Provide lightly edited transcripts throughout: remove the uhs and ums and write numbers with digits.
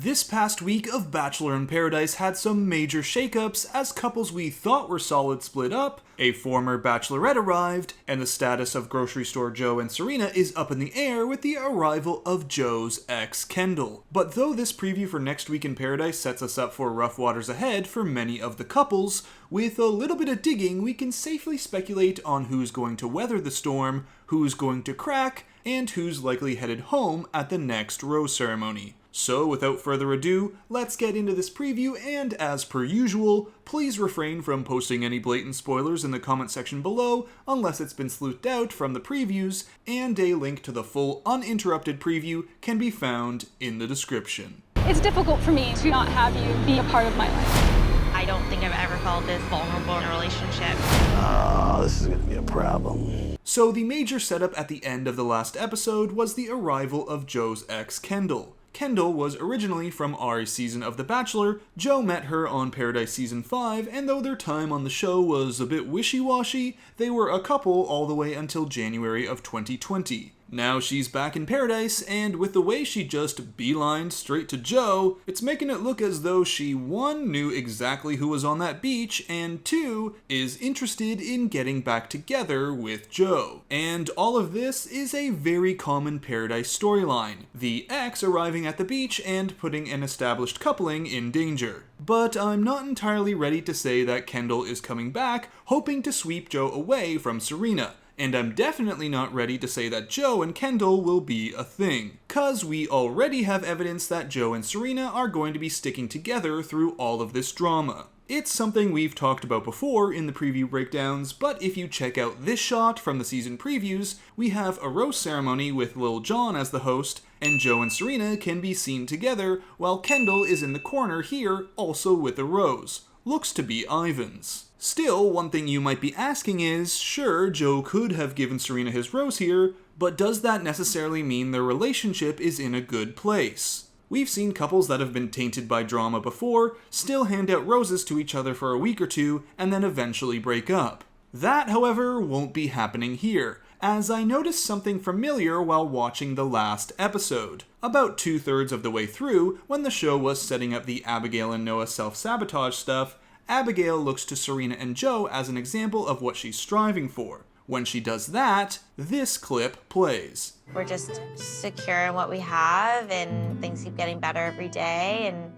This past week of Bachelor in Paradise had some major shakeups as couples we thought were solid split up, a former bachelorette arrived, and the status of grocery store Joe and Serena is up in the air with the arrival of Joe's ex, Kendall. But though this preview for next week in Paradise sets us up for rough waters ahead for many of the couples, with a little bit of digging we can safely speculate on who's going to weather the storm, who's going to crack, and who's likely headed home at the next rose ceremony. So without further ado, let's get into this preview, and as per usual, please refrain from posting any blatant spoilers in the comment section below unless it's been sleuthed out from the previews, and a link to the full uninterrupted preview can be found in the description. It's difficult for me to not have you be a part of my life. I don't think I've ever felt this vulnerable in a relationship. Oh, this is gonna be a problem. So the major setup at the end of the last episode was the arrival of Joe's ex, Kendall. Kendall was originally from Ari's season of The Bachelor. Joe met her on Paradise Season 5, and though their time on the show was a bit wishy-washy, they were a couple all the way until January of 2020. Now she's back in Paradise, and with the way she just beelined straight to Joe, it's making it look as though she 1. Knew exactly who was on that beach, and 2. Is interested in getting back together with Joe. And all of this is a very common Paradise storyline, the ex arriving at the beach and putting an established coupling in danger. But I'm not entirely ready to say that Kendall is coming back, hoping to sweep Joe away from Serena. And I'm definitely not ready to say that Joe and Kendall will be a thing, cause we already have evidence that Joe and Serena are going to be sticking together through all of this drama. It's something we've talked about before in the preview breakdowns, but if you check out this shot from the season previews, we have a rose ceremony with Lil Jon as the host, and Joe and Serena can be seen together, while Kendall is in the corner here, also with a rose. Looks to be Ivan's. Still, one thing you might be asking is, sure, Joe could have given Serena his rose here, but does that necessarily mean their relationship is in a good place? We've seen couples that have been tainted by drama before still hand out roses to each other for a week or two and then eventually break up. That, however, won't be happening here, as I noticed something familiar while watching the last episode. About 2/3 of the way through, when the show was setting up the Abigail and Noah self-sabotage stuff, Abigail looks to Serena and Joe as an example of what she's striving for. When she does that, this clip plays. We're just secure in what we have, and things keep getting better every day, and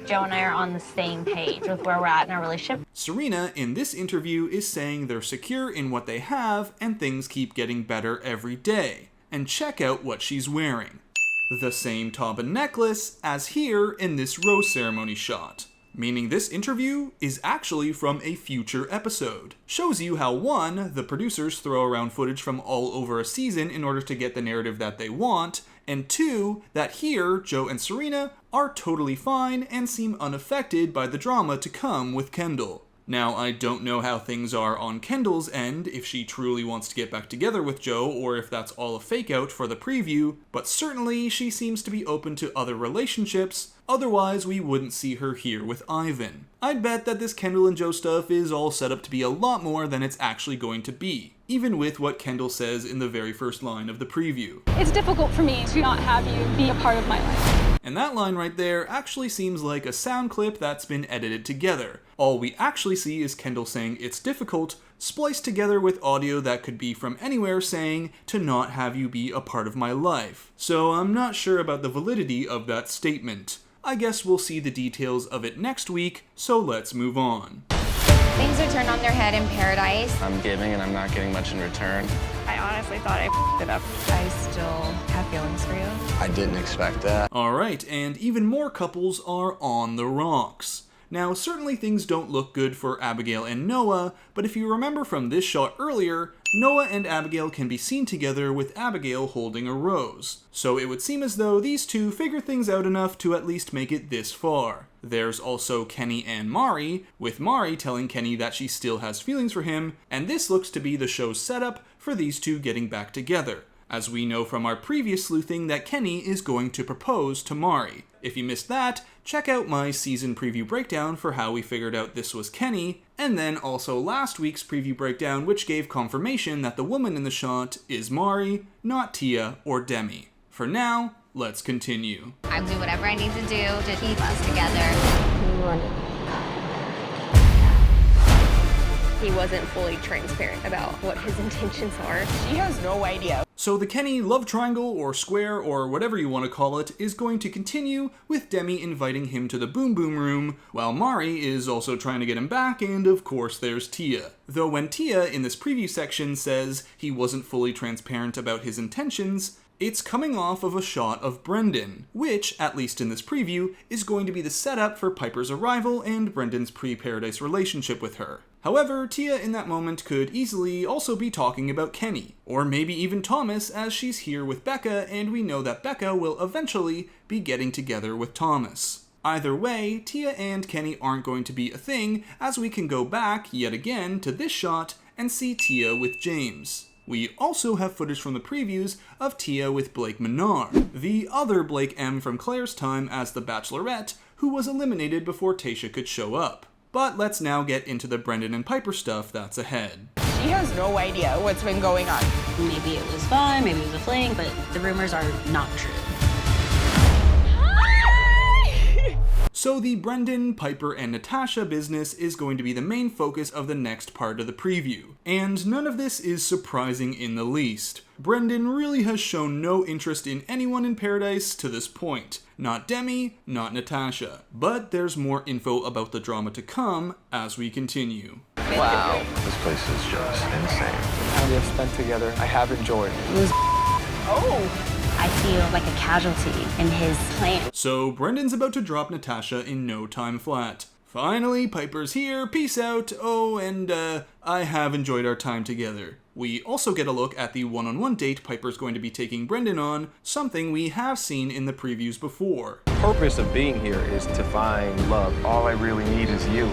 Joe and I are on the same page with where we're at in our relationship. Serena, in this interview, is saying they're secure in what they have, and things keep getting better every day. And check out what she's wearing. The same top and necklace as here in this rose ceremony shot. Meaning this interview is actually from a future episode. Shows you how 1. The producers throw around footage from all over a season in order to get the narrative that they want, and 2. That here, Joe and Serena are totally fine and seem unaffected by the drama to come with Kendall. Now, I don't know how things are on Kendall's end, if she truly wants to get back together with Joe, or if that's all a fake out for the preview, but certainly she seems to be open to other relationships, otherwise we wouldn't see her here with Ivan. I'd bet that this Kendall and Joe stuff is all set up to be a lot more than it's actually going to be, even with what Kendall says in the very first line of the preview. It's difficult for me to not have you be a part of my life. And that line right there actually seems like a sound clip that's been edited together. All we actually see is Kendall saying it's difficult, spliced together with audio that could be from anywhere saying to not have you be a part of my life. So I'm not sure about the validity of that statement. I guess we'll see the details of it next week, so let's move on. Things are turned on their head in Paradise. I'm giving and I'm not getting much in return. I honestly thought I f***ed it up. I still have feelings for you. I didn't expect that. Alright, and even more couples are on the rocks. Now, certainly things don't look good for Abigail and Noah, but if you remember from this shot earlier, Noah and Abigail can be seen together with Abigail holding a rose. So it would seem as though these two figure things out enough to at least make it this far. There's also Kenny and Mari, with Mari telling Kenny that she still has feelings for him, and this looks to be the show's setup for these two getting back together, as we know from our previous sleuthing that Kenny is going to propose to Mari. If you missed that, check out my season preview breakdown for how we figured out this was Kenny, and then also last week's preview breakdown which gave confirmation that the woman in the shot is Mari, not Tia or Demi. For now, Let's continue. I'll do whatever I need to do to keep us together. He wasn't fully transparent about what his intentions are. She has no idea. So the Kenny love triangle or square or whatever you want to call it is going to continue with Demi inviting him to the boom boom room, while Mari is also trying to get him back, and of course there's Tia. Though when Tia in this preview section says he wasn't fully transparent about his intentions, it's coming off of a shot of Brendan, which, at least in this preview, is going to be the setup for Pieper's arrival and Brendan's pre-Paradise relationship with her. However, Tia in that moment could easily also be talking about Kenny, or maybe even Thomas, as she's here with Becca and we know that Becca will eventually be getting together with Thomas. Either way, Tia and Kenny aren't going to be a thing, as we can go back, yet again, to this shot and see Tia with James. We also have footage from the previews of Tia with Blake Menard, the other Blake M from Claire's time as the Bachelorette, who was eliminated before Tayshia could show up. But let's now get into the Brendan and Pieper stuff that's ahead. She has no idea what's been going on. Maybe it was fun, maybe it was a fling, but the rumors are not true. So the Brendan, Pieper, and Natasha business is going to be the main focus of the next part of the preview. And none of this is surprising in the least. Brendan really has shown no interest in anyone in Paradise to this point. Not Demi, not Natasha. But there's more info about the drama to come as we continue. Wow. This place is just insane. The time we have spent together, I have enjoyed. I feel like a casualty in his plan. So Brendan's about to drop Natasha in no time flat. Finally, Pieper's here, peace out, oh, and I have enjoyed our time together. We also get a look at the one-on-one date Pieper's going to be taking Brendan on, something we have seen in the previews before. The purpose of being here is to find love. All I really need is you.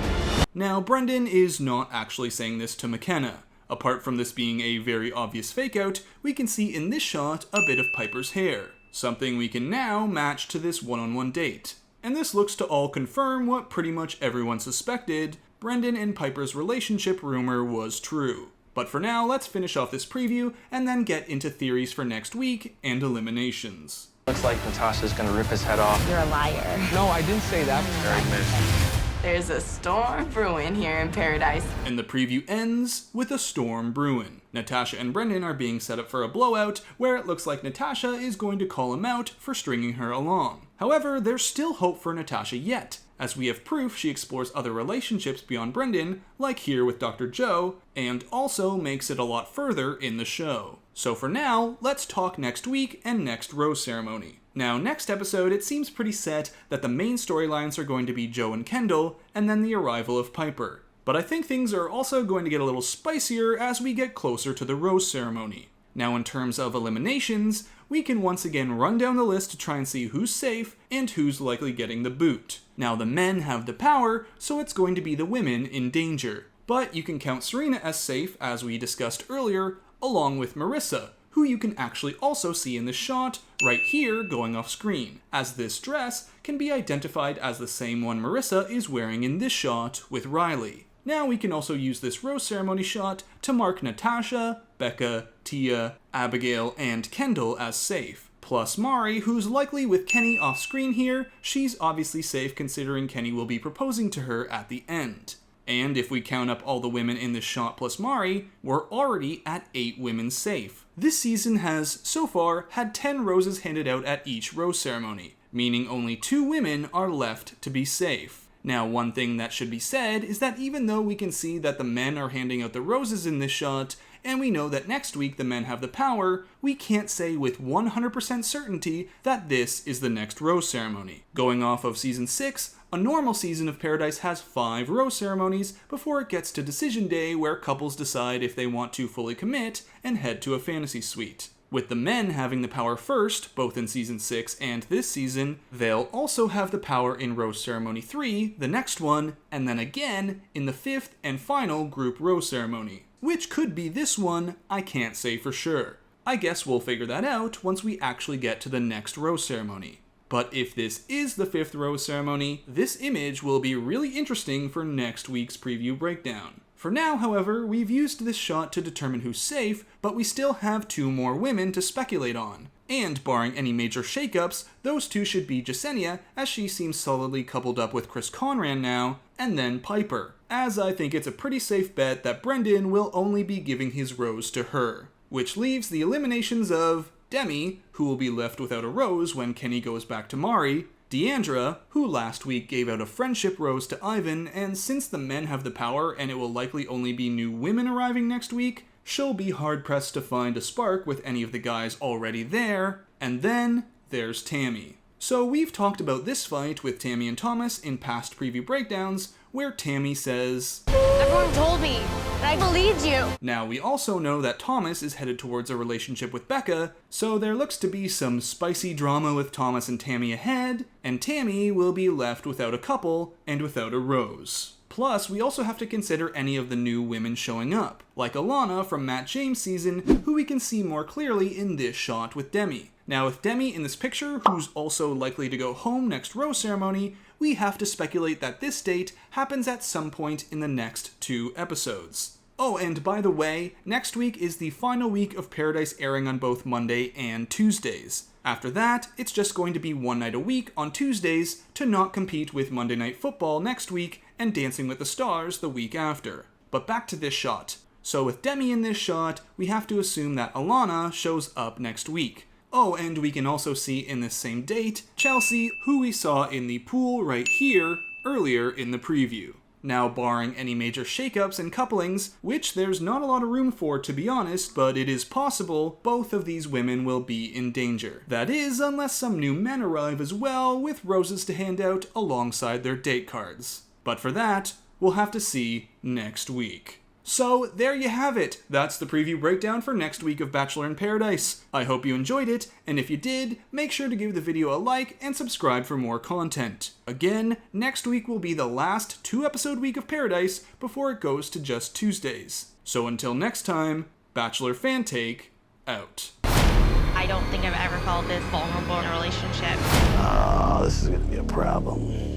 Now, Brendan is not actually saying this to McKenna. Apart from this being a very obvious fake-out, we can see in this shot a bit of Pieper's hair, something we can now match to this one-on-one date. And this looks to all confirm what pretty much everyone suspected: Brendan and Pieper's relationship rumor was true. But for now, let's finish off this preview and then get into theories for next week and eliminations. Looks like Natasha's gonna rip his head off. You're a liar. No, I didn't say that. Very messy. There's a storm brewing here in Paradise. And the preview ends with a storm brewing. Natasha and Brendan are being set up for a blowout, where it looks like Natasha is going to call him out for stringing her along. However, there's still hope for Natasha yet, as we have proof she explores other relationships beyond Brendan, like here with Dr. Joe, and also makes it a lot further in the show. So for now, let's talk next week and next rose ceremony. Now, next episode, it seems pretty set that the main storylines are going to be Joe and Kendall, and then the arrival of Pieper. But I think things are also going to get a little spicier as we get closer to the rose ceremony. Now, in terms of eliminations, we can once again run down the list to try and see who's safe and who's likely getting the boot. Now, the men have the power, so it's going to be the women in danger. But you can count Serena as safe, as we discussed earlier, along with Marissa, who you can actually also see in this shot right here going off screen, as this dress can be identified as the same one Marissa is wearing in this shot with Riley. Now we can also use this rose ceremony shot to mark Natasha, Becca, Tia, Abigail, and Kendall as safe. Plus Mari, who's likely with Kenny off screen here. She's obviously safe considering Kenny will be proposing to her at the end. And if we count up all the women in this shot plus Mari, we're already at 8 women safe. This season has, so far, had 10 roses handed out at each rose ceremony, meaning only 2 women are left to be safe. Now, one thing that should be said is that even though we can see that the men are handing out the roses in this shot, and we know that next week the men have the power, we can't say with 100% certainty that this is the next rose ceremony. Going off of season 6, a normal season of Paradise has 5 rose ceremonies before it gets to decision day, where couples decide if they want to fully commit and head to a fantasy suite. With the men having the power first, both in season 6 and this season, they'll also have the power in Rose Ceremony 3, the next one, and then again in the 5th and final group rose ceremony. Which could be this one, I can't say for sure. I guess we'll figure that out once we actually get to the next rose ceremony. But if this is the 5th rose ceremony, this image will be really interesting for next week's preview breakdown. For now, however, we've used this shot to determine who's safe, but we still have 2 more women to speculate on. And barring any major shakeups, those two should be Jasenia, as she seems solidly coupled up with Chris Conran now, and then Pieper, as I think it's a pretty safe bet that Brendan will only be giving his rose to her. Which leaves the eliminations of Demi, who will be left without a rose when Kenny goes back to Mari, Deandra, who last week gave out a friendship rose to Ivan, and since the men have the power and it will likely only be new women arriving next week, she'll be hard-pressed to find a spark with any of the guys already there. And then there's Tammy. So we've talked about this fight with Tammy and Thomas in past preview breakdowns, where Tammy says, Everyone told me, and I believed you. Now we also know that Thomas is headed towards a relationship with Becca, so there looks to be some spicy drama with Thomas and Tammy ahead, and Tammy will be left without a couple and without a rose. Plus, we also have to consider any of the new women showing up, like Alana from Matt James' season, who we can see more clearly in this shot with Demi. Now with Demi in this picture, who's also likely to go home next rose ceremony, we have to speculate that this date happens at some point in the next 2 episodes. Oh, and by the way, next week is the final week of Paradise airing on both Monday and Tuesdays. After that, it's just going to be one night a week on Tuesdays to not compete with Monday Night Football next week and Dancing with the Stars the week after. But back to this shot. So with Demi in this shot, we have to assume that Alana shows up next week. Oh, and we can also see in this same date, Chelsea, who we saw in the pool right here earlier in the preview. Now, barring any major shakeups and couplings, which there's not a lot of room for to be honest, but it is possible, both of these women will be in danger. That is, unless some new men arrive as well, with roses to hand out alongside their date cards. But for that, we'll have to see next week. So, there you have it. That's the preview breakdown for next week of Bachelor in Paradise. I hope you enjoyed it, and if you did, make sure to give the video a like and subscribe for more content. Again, next week will be the last 2-episode week of Paradise before it goes to just Tuesdays. So until next time, Bachelor Fan Take, out. I don't think I've ever felt this vulnerable in a relationship. Oh, this is gonna be a problem.